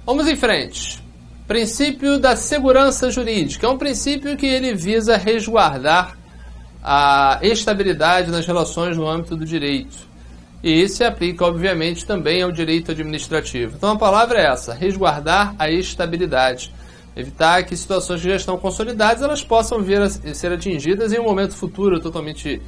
Vamos em frente. Princípio da segurança jurídica. É um princípio que ele visa resguardar a estabilidade nas relações no âmbito do direito. E isso se aplica, obviamente, também ao direito administrativo. Então a palavra é essa, resguardar a estabilidade. Evitar que situações que já estão consolidadas elas possam vir a ser atingidas em um momento futuro totalmente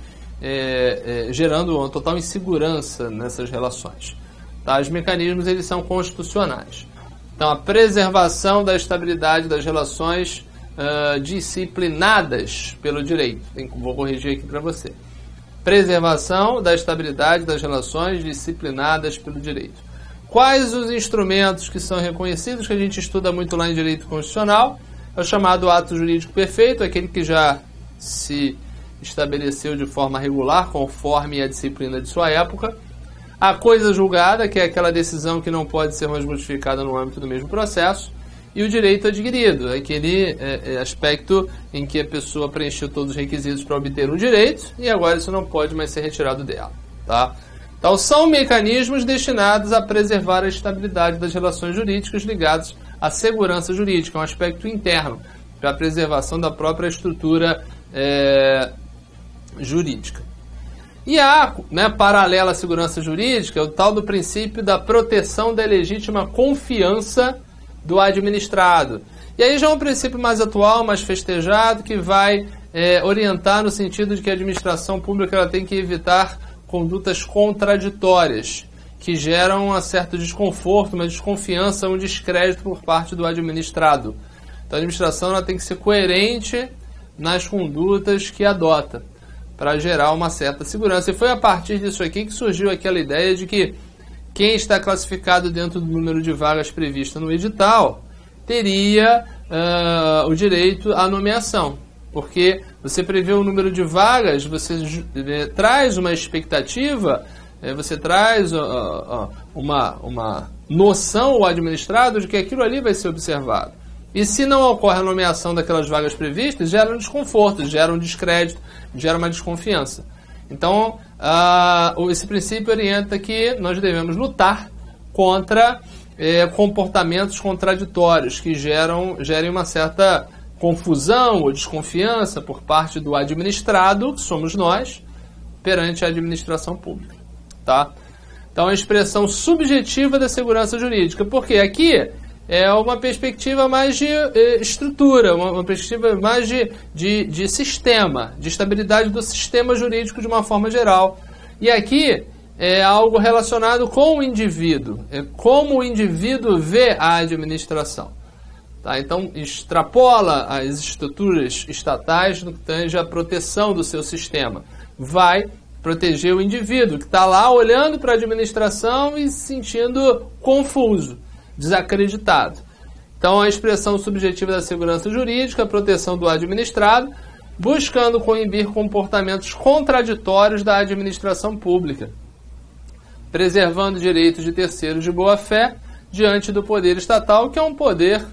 gerando uma total insegurança nessas relações. Tá? Os mecanismos eles são constitucionais. Então a preservação da estabilidade das relações disciplinadas pelo direito. Vou corrigir aqui para você. Preservação da estabilidade das relações disciplinadas pelo direito. Quais os instrumentos que são reconhecidos, que a gente estuda muito lá em direito constitucional? É o chamado ato jurídico perfeito, aquele que já se estabeleceu de forma regular, conforme a disciplina de sua época. A coisa julgada, que é aquela decisão que não pode ser mais modificada no âmbito do mesmo processo. E o direito adquirido, aquele aspecto em que a pessoa preencheu todos os requisitos para obter um direito e agora isso não pode mais ser retirado dela. Tá? Então, são mecanismos destinados a preservar a estabilidade das relações jurídicas ligados à segurança jurídica, um aspecto interno para a preservação da própria estrutura jurídica. E a paralela à segurança jurídica, é o tal do princípio da proteção da legítima confiança do administrado. E aí já é um princípio mais atual, mais festejado, que vai orientar no sentido de que a administração pública ela tem que evitar condutas contraditórias, que geram um certo desconforto, uma desconfiança, um descrédito por parte do administrado. Então a administração ela tem que ser coerente nas condutas que adota, para gerar uma certa segurança. E foi a partir disso aqui que surgiu aquela ideia de que quem está classificado dentro do número de vagas previsto no edital teria o direito à nomeação. Porque você prevê o número de vagas, você traz uma expectativa, você traz uma noção ao administrado de que aquilo ali vai ser observado. E se não ocorre a nomeação daquelas vagas previstas, gera um desconforto, gera um descrédito, gera uma desconfiança. Então, esse princípio orienta que nós devemos lutar contra comportamentos contraditórios que gerem uma certa confusão ou desconfiança por parte do administrado, que somos nós, perante a administração pública. Tá? Então, a expressão subjetiva da segurança jurídica. Porque aqui é uma perspectiva mais de estrutura, uma perspectiva mais de sistema, de estabilidade do sistema jurídico de uma forma geral. E aqui é algo relacionado com o indivíduo, é como o indivíduo vê a administração. Tá? Então, extrapola as estruturas estatais no que tange a proteção do seu sistema. Vai proteger o indivíduo que está lá olhando para a administração e se sentindo confuso, desacreditado. Então, a expressão subjetiva da segurança jurídica, a proteção do administrado, buscando coibir comportamentos contraditórios da administração pública, preservando direitos de terceiros de boa-fé diante do poder estatal, que é um poder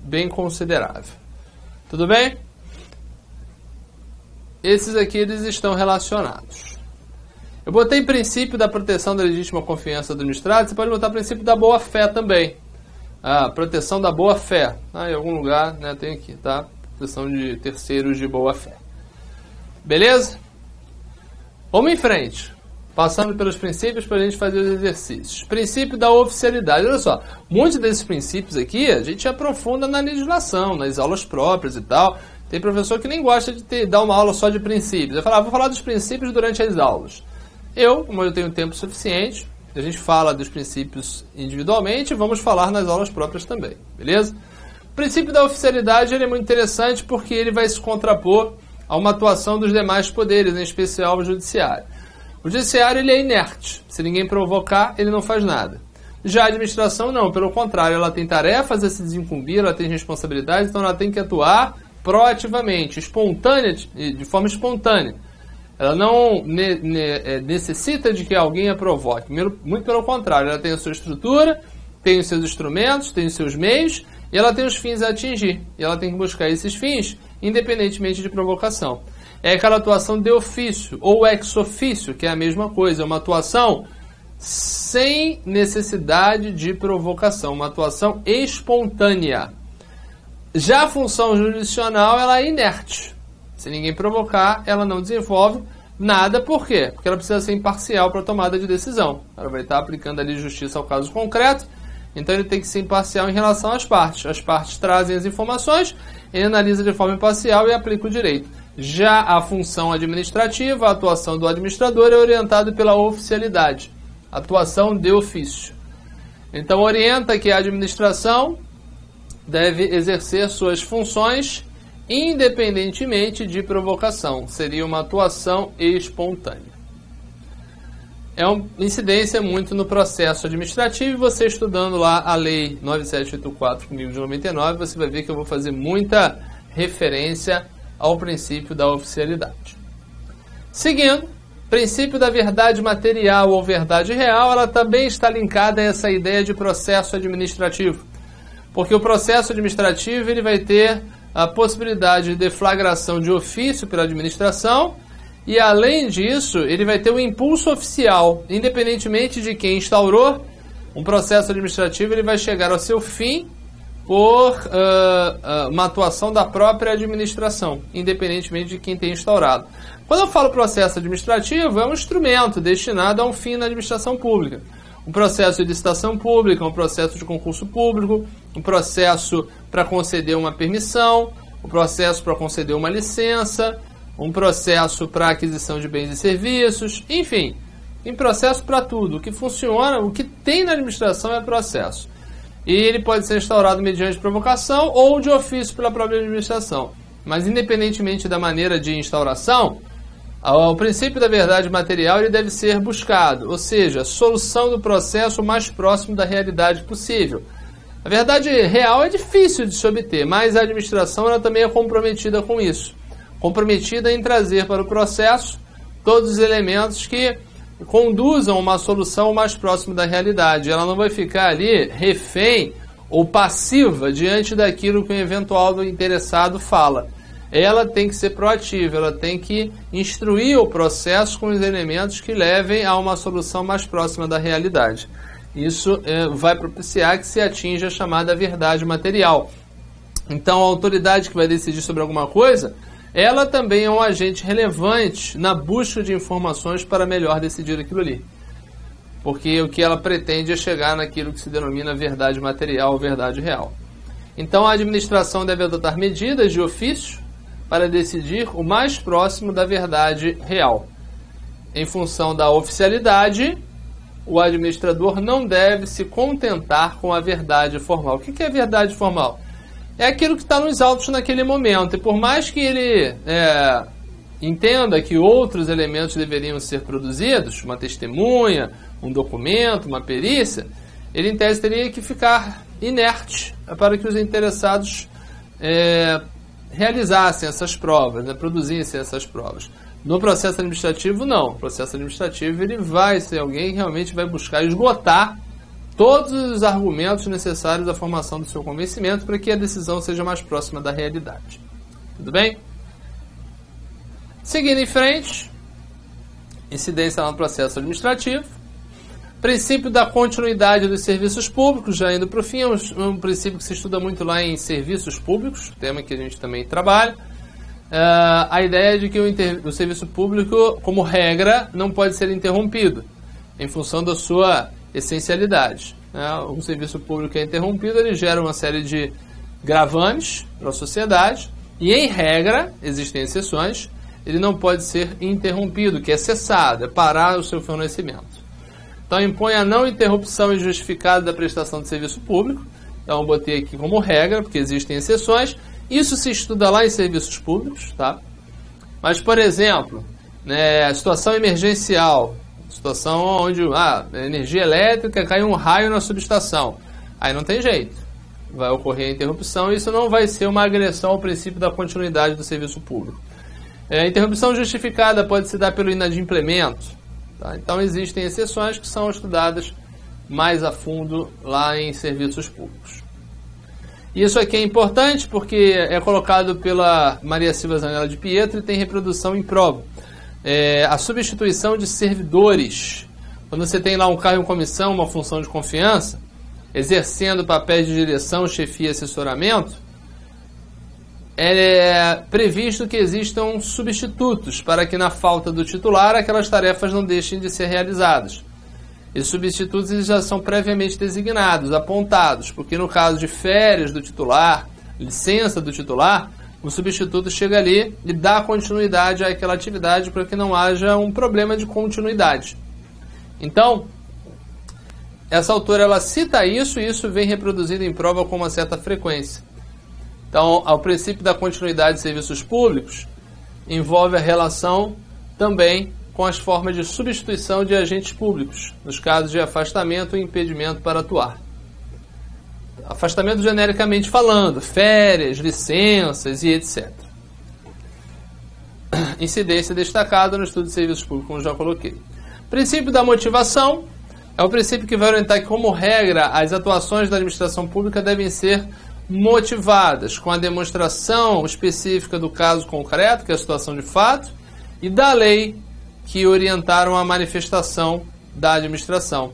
bem considerável. Tudo bem? Esses aqui eles estão relacionados. Eu botei princípio da proteção da legítima confiança do administrado, você pode botar princípio da boa-fé também. Proteção da boa-fé. Em algum lugar tem aqui, tá? Proteção de terceiros de boa-fé. Beleza? Vamos em frente. Passando pelos princípios para a gente fazer os exercícios. Princípio da oficialidade. Olha só, muitos desses princípios aqui a gente aprofunda na legislação, nas aulas próprias e tal. Tem professor que nem gosta de dar uma aula só de princípios. Eu falo, vou falar dos princípios durante as aulas. Como eu tenho tempo suficiente, a gente fala dos princípios individualmente e vamos falar nas aulas próprias também, beleza? O princípio da oficialidade ele é muito interessante porque ele vai se contrapor a uma atuação dos demais poderes, em especial o judiciário. O judiciário ele é inerte, se ninguém provocar, ele não faz nada. Já a administração não, pelo contrário, ela tem tarefas a se desincumbir, ela tem responsabilidades, então ela tem que atuar proativamente, de forma espontânea. Ela não necessita de que alguém a provoque. Muito pelo contrário, ela tem a sua estrutura, tem os seus instrumentos, tem os seus meios, e ela tem os fins a atingir. E ela tem que buscar esses fins, independentemente de provocação. É aquela atuação de ofício, ou ex ofício, que é a mesma coisa. É uma atuação sem necessidade de provocação, uma atuação espontânea. Já a função jurisdicional, ela é inerte. Se ninguém provocar, ela não desenvolve nada. Por quê? Porque ela precisa ser imparcial para a tomada de decisão. Ela vai estar aplicando ali justiça ao caso concreto, então ele tem que ser imparcial em relação às partes. As partes trazem as informações, ele analisa de forma imparcial e aplica o direito. Já a função administrativa, a atuação do administrador é orientada pela oficialidade, atuação de ofício. Então orienta que a administração deve exercer suas funções independentemente de provocação. Seria uma atuação espontânea. É uma incidência muito no processo administrativo, e você estudando lá a Lei 9784/1999, você vai ver que eu vou fazer muita referência ao princípio da oficialidade. Seguindo, princípio da verdade material ou verdade real, ela também está linkada a essa ideia de processo administrativo. Porque o processo administrativo ele vai ter a possibilidade de deflagração de ofício pela administração e, além disso, ele vai ter o impulso oficial. Independentemente de quem instaurou, um processo administrativo ele vai chegar ao seu fim por uma atuação da própria administração, independentemente de quem tenha instaurado. Quando eu falo processo administrativo, é um instrumento destinado a um fim na administração pública. Um processo de licitação pública, um processo de concurso público, um processo para conceder uma permissão, um processo para conceder uma licença, um processo para aquisição de bens e serviços, enfim, tem processo para tudo. O que funciona, o que tem na administração é processo. E ele pode ser instaurado mediante provocação ou de ofício pela própria administração. Mas independentemente da maneira de instauração, o princípio da verdade material ele deve ser buscado, ou seja, solução do processo o mais próximo da realidade possível. A verdade real é difícil de se obter, mas a administração ela também é comprometida com isso. Comprometida em trazer para o processo todos os elementos que conduzam uma solução o mais próximo da realidade. Ela não vai ficar ali refém ou passiva diante daquilo que o eventual interessado fala. Ela tem que ser proativa, ela tem que instruir o processo com os elementos que levem a uma solução mais próxima da realidade. Isso vai propiciar que se atinja a chamada verdade material. Então, a autoridade que vai decidir sobre alguma coisa, ela também é um agente relevante na busca de informações para melhor decidir aquilo ali. Porque o que ela pretende é chegar naquilo que se denomina verdade material ou verdade real. Então, a administração deve adotar medidas de ofício para decidir o mais próximo da verdade real. Em função da oficialidade, o administrador não deve se contentar com a verdade formal. O que é verdade formal? É aquilo que está nos autos naquele momento. E por mais que ele entenda que outros elementos deveriam ser produzidos, uma testemunha, um documento, uma perícia, ele em tese teria que ficar inerte para que os interessados realizassem essas provas, produzissem essas provas. No processo administrativo, não. O processo administrativo ele vai ser alguém que realmente vai buscar esgotar todos os argumentos necessários à formação do seu convencimento para que a decisão seja mais próxima da realidade. Tudo bem? Seguindo em frente, incidência no processo administrativo. Princípio da continuidade dos serviços públicos, já indo para o fim, é um princípio que se estuda muito lá em serviços públicos, tema que a gente também trabalha. A ideia é de que o serviço público, como regra, não pode ser interrompido, em função da sua essencialidade. O serviço público é interrompido, ele gera uma série de gravames para a sociedade, e em regra, existem exceções, ele não pode ser interrompido, que é cessado, é parar o seu fornecimento. Então, impõe a não interrupção injustificada da prestação de serviço público. Então, eu botei aqui como regra, porque existem exceções. Isso se estuda lá em serviços públicos, tá? Mas, por exemplo, situação emergencial, situação onde energia elétrica, cai um raio na subestação. Aí não tem jeito. Vai ocorrer a interrupção e isso não vai ser uma agressão ao princípio da continuidade do serviço público. A interrupção justificada pode se dar pelo inadimplemento. Tá? Então, existem exceções que são estudadas mais a fundo lá em serviços públicos. Isso aqui é importante porque é colocado pela Maria Silva Zanella de Pietro e tem reprodução em prova. A substituição de servidores Quando você tem lá um cargo em comissão, uma função de confiança, exercendo papéis de direção, chefia e assessoramento, é previsto que existam substitutos para que, na falta do titular, aquelas tarefas não deixem de ser realizadas. E substitutos eles já são previamente designados, apontados, porque no caso de férias do titular, licença do titular, o substituto chega ali e dá continuidade àquela atividade para que não haja um problema de continuidade. Então, essa autora ela cita isso e isso vem reproduzido em prova com uma certa frequência. Então, o princípio da continuidade de serviços públicos envolve a relação também com as formas de substituição de agentes públicos, nos casos de afastamento e impedimento para atuar. Afastamento genericamente falando, férias, licenças e etc. Incidência destacada no estudo de serviços públicos, como já coloquei. Princípio da motivação é o princípio que vai orientar que, como regra, as atuações da administração pública devem ser motivadas com a demonstração específica do caso concreto, que é a situação de fato, e da lei que orientaram a manifestação da administração.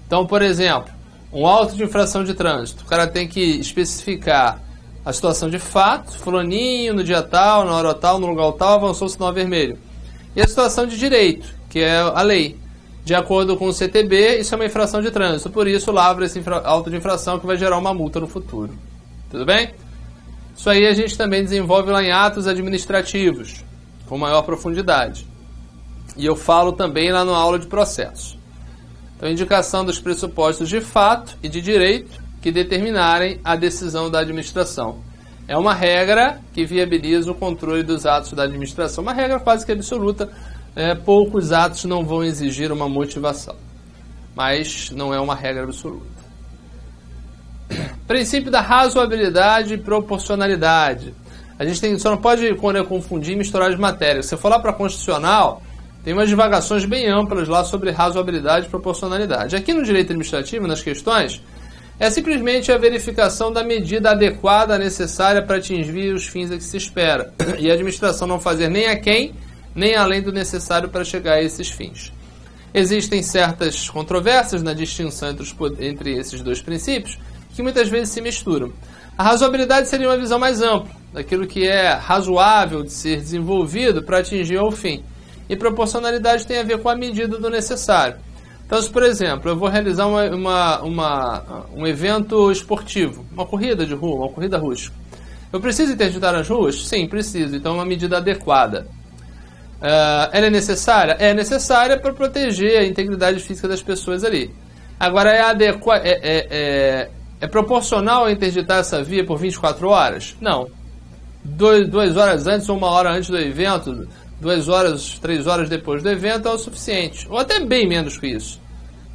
Então, por exemplo, um auto de infração de trânsito, o cara tem que especificar a situação de fato, fulaninho, no dia tal, na hora tal, no lugar tal, avançou o sinal vermelho. E a situação de direito, que é a lei. De acordo com o CTB, isso é uma infração de trânsito, por isso lavra esse auto de infração que vai gerar uma multa no futuro. Tudo bem? Isso aí a gente também desenvolve lá em atos administrativos, com maior profundidade. E eu falo também lá na aula de processo. Então, indicação dos pressupostos de fato e de direito que determinarem a decisão da administração. É uma regra que viabiliza o controle dos atos da administração. Uma regra quase que absoluta. Poucos atos não vão exigir uma motivação. Mas não é uma regra absoluta. Princípio da razoabilidade e proporcionalidade. A gente só não pode confundir e misturar as matérias. Se você for lá para a Constitucional, tem umas divagações bem amplas lá sobre razoabilidade e proporcionalidade. Aqui no direito administrativo, nas questões, é simplesmente a verificação da medida adequada necessária para atingir os fins a que se espera. E a administração não fazer nem aquém, nem além do necessário para chegar a esses fins. Existem certas controvérsias na distinção entre esses dois princípios, que muitas vezes se misturam. A razoabilidade seria uma visão mais ampla, daquilo que é razoável de ser desenvolvido para atingir o fim. E proporcionalidade tem a ver com a medida do necessário. Então, se, por exemplo, eu vou realizar um evento esportivo, uma corrida de rua, uma corrida rústica. Eu preciso interditar as ruas? Sim, preciso. Então, é uma medida adequada. Ela é necessária? É necessária para proteger a integridade física das pessoas ali. Agora, é proporcional a interditar essa via por 24 horas? Não. 2 horas antes ou 1 hora antes do evento, 2 horas, 3 horas depois do evento é o suficiente. Ou até bem menos que isso.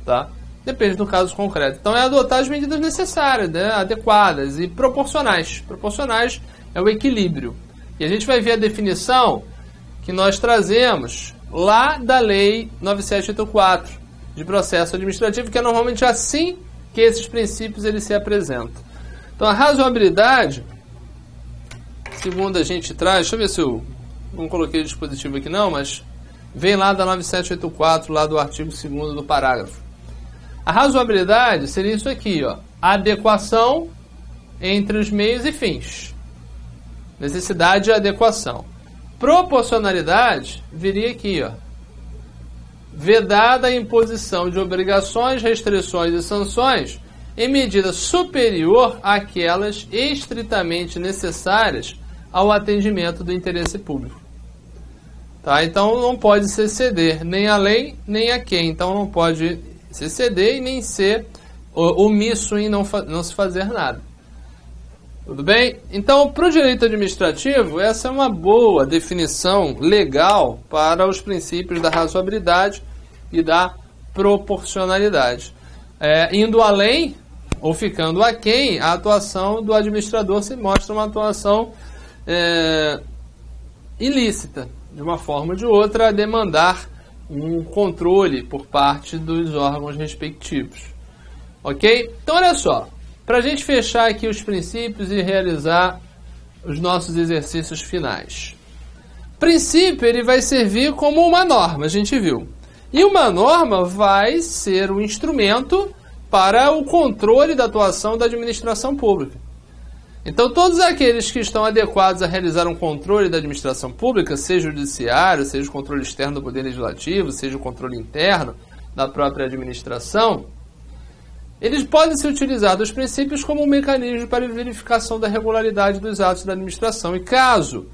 Tá? Depende do caso concreto. Então é adotar as medidas necessárias, né? Adequadas e proporcionais. Proporcionais é o equilíbrio. E a gente vai ver a definição que nós trazemos lá da Lei 9784 de processo administrativo, que é normalmente assim que esses princípios eles se apresentam. Então a razoabilidade, segundo a gente traz, deixa eu ver se eu não coloquei o dispositivo aqui não, mas vem lá da 9784, lá do artigo 2º do parágrafo. A razoabilidade seria isso aqui, ó, adequação entre os meios e fins. Necessidade e adequação. Proporcionalidade viria aqui, ó. Vedada a imposição de obrigações, restrições e sanções em medida superior àquelas estritamente necessárias ao atendimento do interesse público. Tá? Então não pode se exceder nem a lei nem a quem. Então não pode se exceder e nem ser omisso em não se fazer nada. Tudo bem? Então, para o direito administrativo, essa é uma boa definição legal para os princípios da razoabilidade e da proporcionalidade. Indo além, ou ficando aquém, a atuação do administrador se mostra uma atuação ilícita, de uma forma ou de outra, a demandar um controle por parte dos órgãos respectivos. Ok? Então, olha só. Para a gente fechar aqui os princípios e realizar os nossos exercícios finais. Princípio, ele vai servir como uma norma, a gente viu. E uma norma vai ser um instrumento para o controle da atuação da administração pública. Então, todos aqueles que estão adequados a realizar um controle da administração pública, seja o judiciário, seja o controle externo do Poder Legislativo, seja o controle interno da própria administração, eles podem ser utilizados os princípios como um mecanismo para verificação da regularidade dos atos da administração. E caso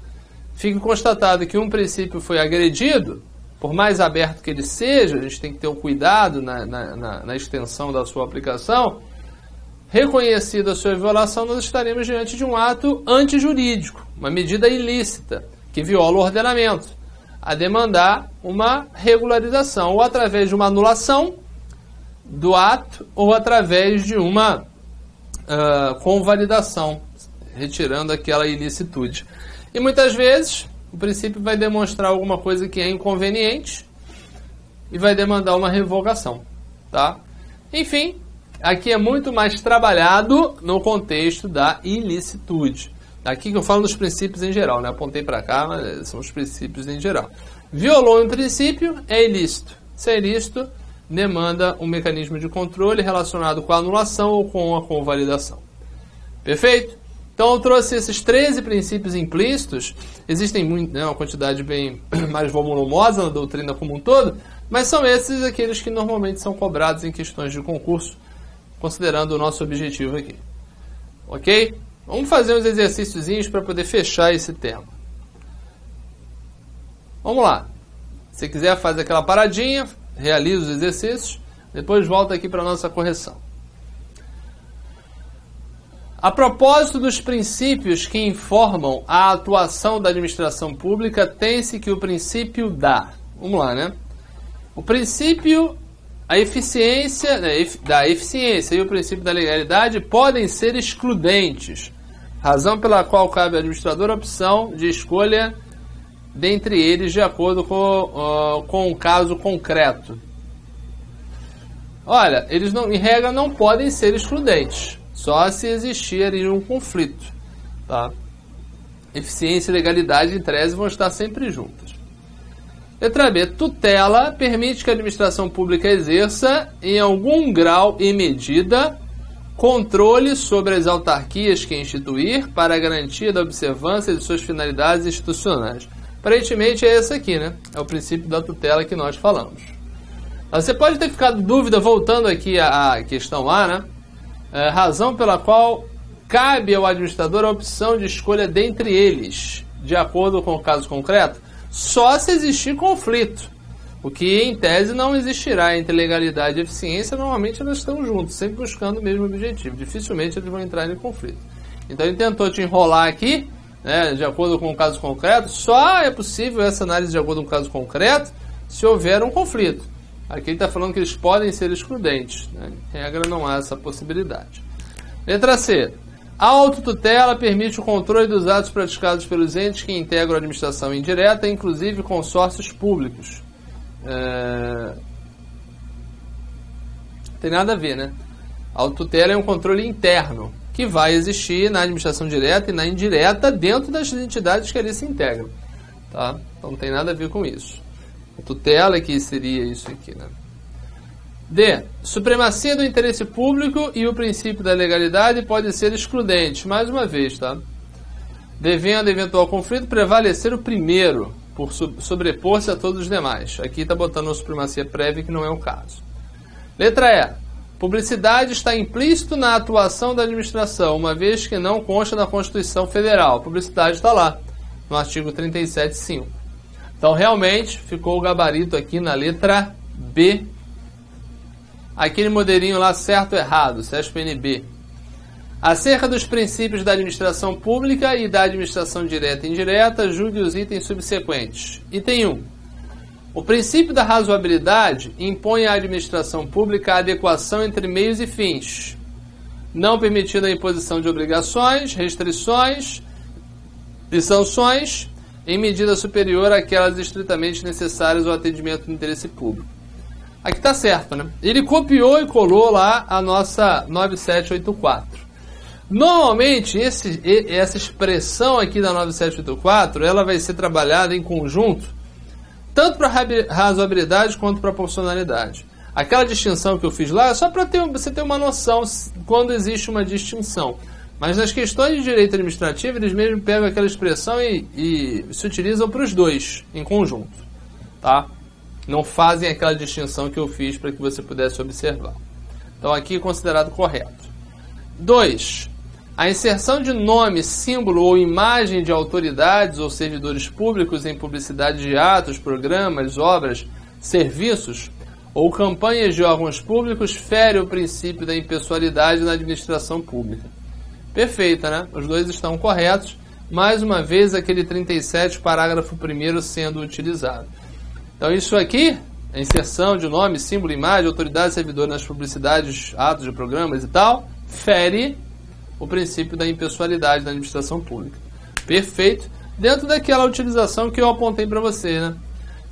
fique constatado que um princípio foi agredido, por mais aberto que ele seja, a gente tem que ter um cuidado na extensão da sua aplicação. Reconhecida a sua violação, nós estaremos diante de um ato antijurídico, uma medida ilícita, que viola o ordenamento, a demandar uma regularização, ou através de uma anulação do ato, ou através de uma convalidação, retirando aquela ilicitude. E muitas vezes, o princípio vai demonstrar alguma coisa que é inconveniente e vai demandar uma revogação, tá? Enfim, aqui é muito mais trabalhado no contexto da ilicitude. Aqui que eu falo dos princípios em geral, né? Apontei para cá, mas são os princípios em geral. Violou um princípio, é ilícito. Se é ilícito, demanda um mecanismo de controle relacionado com a anulação ou com a convalidação. Perfeito? Então eu trouxe esses 13 princípios implícitos. Existem muito, né, uma quantidade bem mais volumosa na doutrina como um todo, mas são esses aqueles que normalmente são cobrados em questões de concurso, considerando o nosso objetivo aqui. Ok? Vamos fazer uns exercíciozinhos para poder fechar esse tema. Vamos lá. Se quiser fazer aquela paradinha, realiza os exercícios, depois volta aqui para a nossa correção. A propósito dos princípios que informam a atuação da administração pública, tem-se que o princípio Vamos lá, né? O princípio, a eficiência, da eficiência e o princípio da legalidade podem ser excludentes, razão pela qual cabe ao administrador a opção de escolha dentre eles de acordo com um caso concreto. Olha, eles não, em regra não podem ser excludentes, só se existir um conflito, tá? Eficiência e legalidade em tese vão estar sempre juntas. Letra B. Tutela permite que a administração pública exerça, em algum grau e medida, controle sobre as autarquias que instituir para a garantia da observância de suas finalidades institucionais. Aparentemente é esse aqui, né? É o princípio da tutela que nós falamos. Você pode ter ficado dúvida, voltando aqui à questão A, né? Razão pela qual cabe ao administrador a opção de escolha dentre eles, de acordo com o caso concreto, só se existir conflito. O que, em tese, não existirá entre legalidade e eficiência. Normalmente elas estão juntas, sempre buscando o mesmo objetivo. Dificilmente eles vão entrar em conflito. Então ele tentou te enrolar aqui, né, de acordo com o caso concreto. Só é possível essa análise de acordo com o caso concreto se houver um conflito. Aqui ele está falando que eles podem ser excludentes, né? Em regra não há essa possibilidade. Letra C. A autotutela permite o controle dos atos praticados pelos entes que integram a administração indireta, inclusive consórcios públicos. Tem nada a ver, né? A autotutela é um controle interno que vai existir na administração direta e na indireta dentro das entidades que ali se integram, tá? Então não tem nada a ver com isso. A tutela que seria isso aqui, né? D. Supremacia do interesse público e o princípio da legalidade pode ser excludente. Mais uma vez, tá? Devendo eventual conflito prevalecer o primeiro, por sobrepor-se a todos os demais. Aqui está botando uma supremacia prévia, que não é o caso. Letra E. Publicidade está implícito na atuação da administração, uma vez que não consta na Constituição Federal. Publicidade está lá, no artigo 37.5. Então, realmente, ficou o gabarito aqui na letra B. Aquele modelinho lá, certo ou errado, CESP-NB. Acerca dos princípios da administração pública e da administração direta e indireta, julgue os itens subsequentes. Item 1. O princípio da razoabilidade impõe à administração pública a adequação entre meios e fins, não permitindo a imposição de obrigações, restrições e sanções em medida superior àquelas estritamente necessárias ao atendimento do interesse público. Aqui está certo, né? Ele copiou e colou lá a nossa 9784. Normalmente, essa expressão aqui da 9784, ela vai ser trabalhada em conjunto tanto para razoabilidade quanto para proporcionalidade. Aquela distinção que eu fiz lá é só para você ter uma noção quando existe uma distinção. Mas nas questões de direito administrativo, eles mesmo pegam aquela expressão e se utilizam para os dois em conjunto. Tá? Não fazem aquela distinção que eu fiz para que você pudesse observar. Então aqui é considerado correto. 2. A inserção de nome, símbolo ou imagem de autoridades ou servidores públicos em publicidade de atos, programas, obras, serviços ou campanhas de órgãos públicos fere o princípio da impessoalidade na administração pública. Perfeita, né? Os dois estão corretos. Mais uma vez, aquele 37, parágrafo 1º sendo utilizado. Então, isso aqui, a inserção de nome, símbolo, imagem, autoridade, servidor nas publicidades, atos de programas e tal, fere o princípio da impessoalidade na administração pública. Perfeito. Dentro daquela utilização que eu apontei para você, né?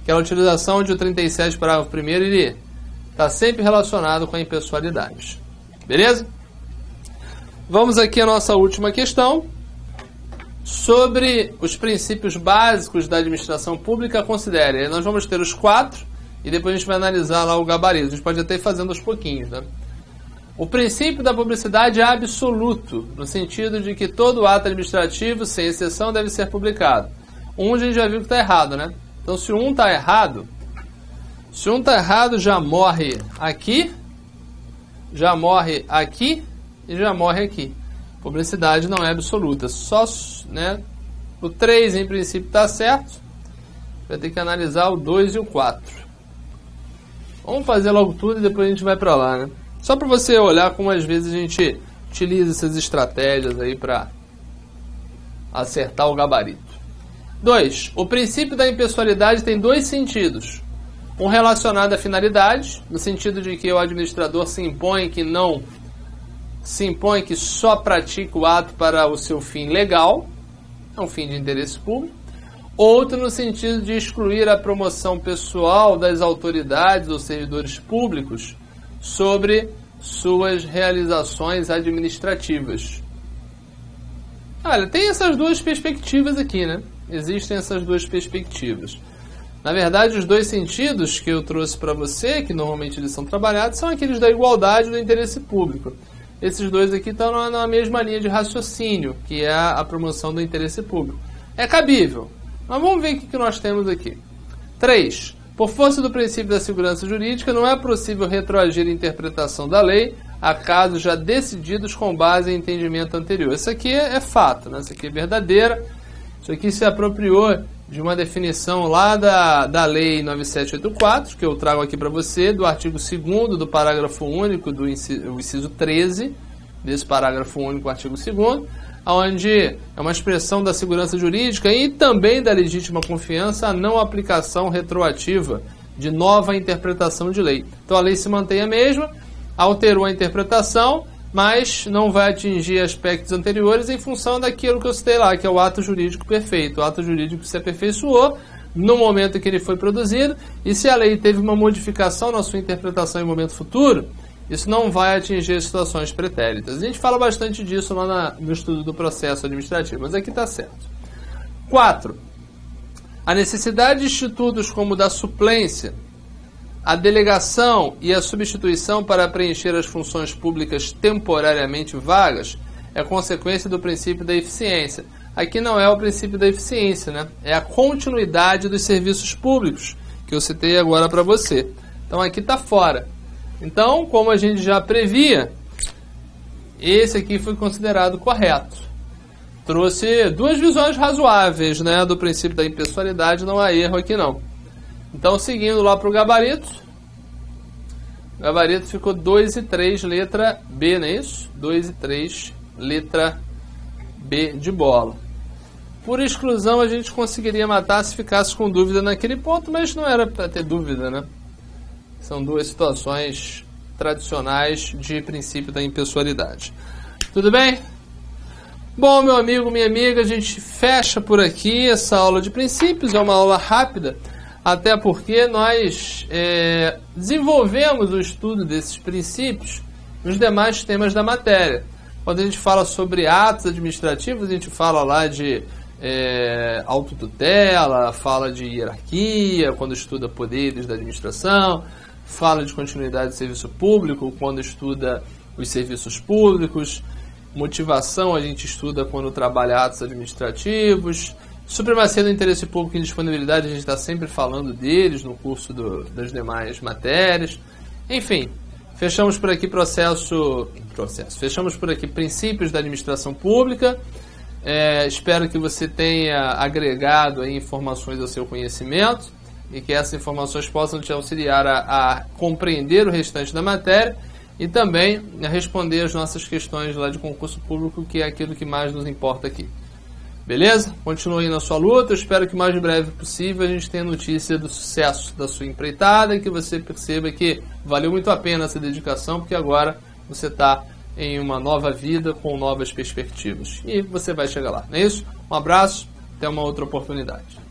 Aquela utilização de o 37, parágrafo 1º, ele está sempre relacionado com a impessoalidade. Beleza? Vamos aqui à nossa última questão, sobre os princípios básicos da administração pública. Considere, nós vamos ter os 4 e depois a gente vai analisar lá o gabarito. A gente pode até ir fazendo aos pouquinhos, né? O princípio da publicidade é absoluto, no sentido de que todo ato administrativo, sem exceção, deve ser publicado. A gente já viu que está errado, né? Então, se está errado, já morre aqui e já morre aqui. Publicidade não é absoluta. Só, né, o 3 em princípio está certo. Vai ter que analisar o 2 e o 4. Vamos fazer logo tudo e depois a gente vai para lá, né? Só para você olhar como às vezes a gente utiliza essas estratégias aí para acertar o gabarito. 2. O princípio da impessoalidade tem 2 sentidos. Um relacionado à finalidade, no sentido de que o administrador se impõe que só pratica o ato para o seu fim legal, é um fim de interesse público. Outro no sentido de excluir a promoção pessoal das autoridades ou servidores públicos sobre suas realizações administrativas. Olha, tem essas 2 perspectivas aqui, né? Existem essas 2 perspectivas. Na verdade, os 2 sentidos que eu trouxe para você, que normalmente eles são trabalhados, são aqueles da igualdade e do interesse público. Esses 2 aqui estão na mesma linha de raciocínio, que é a promoção do interesse público. É cabível, mas vamos ver o que nós temos aqui. 3. Por força do princípio da segurança jurídica, não é possível retroagir a interpretação da lei a casos já decididos com base em entendimento anterior. Isso aqui é fato, né? Isso aqui é verdadeira. Isso aqui se apropriou de uma definição lá da Lei 9784, que eu trago aqui para você, do artigo 2º do parágrafo único, do inciso 13, desse parágrafo único, artigo 2º, onde é uma expressão da segurança jurídica e também da legítima confiança a não aplicação retroativa de nova interpretação de lei. Então a lei se mantém a mesma, alterou a interpretação, mas não vai atingir aspectos anteriores em função daquilo que eu citei lá, que é o ato jurídico perfeito. O ato jurídico se aperfeiçoou no momento em que ele foi produzido, e se a lei teve uma modificação na sua interpretação em momento futuro, isso não vai atingir situações pretéritas. A gente fala bastante disso lá no estudo do processo administrativo, mas aqui está certo. 4. A necessidade de institutos como o da suplência, a delegação e a substituição para preencher as funções públicas temporariamente vagas é consequência do princípio da eficiência. Aqui não é o princípio da eficiência, né? É a continuidade dos serviços públicos, que eu citei agora para você. Então aqui está fora. Então, como a gente já previa, esse aqui foi considerado correto. Trouxe 2 visões razoáveis, né, do princípio da impessoalidade, não há erro aqui não. Então, seguindo lá para o gabarito. O gabarito ficou 2 e 3, letra B, não é isso? 2 e 3, letra B de bola. Por exclusão, a gente conseguiria matar se ficasse com dúvida naquele ponto, mas não era para ter dúvida, né? São 2 situações tradicionais de princípio da impessoalidade. Tudo bem? Bom, meu amigo, minha amiga, a gente fecha por aqui essa aula de princípios. É uma aula rápida, até porque nós desenvolvemos o estudo desses princípios nos demais temas da matéria. Quando a gente fala sobre atos administrativos, a gente fala lá de autotutela, fala de hierarquia, quando estuda poderes da administração, fala de continuidade de serviço público, quando estuda os serviços públicos, motivação a gente estuda quando trabalha atos administrativos, supremacia do interesse público e disponibilidade, a gente está sempre falando deles no curso das demais matérias. Enfim, fechamos por aqui fechamos por aqui princípios da administração pública. Espero que você tenha agregado aí informações ao seu conhecimento e que essas informações possam te auxiliar a compreender o restante da matéria e também a responder as nossas questões lá de concurso público, que é aquilo que mais nos importa aqui. Beleza? Continue aí na sua luta. Eu espero que o mais breve possível a gente tenha notícia do sucesso da sua empreitada e que você perceba que valeu muito a pena essa dedicação, porque agora você está em uma nova vida com novas perspectivas. E você vai chegar lá, não é isso? Um abraço, até uma outra oportunidade.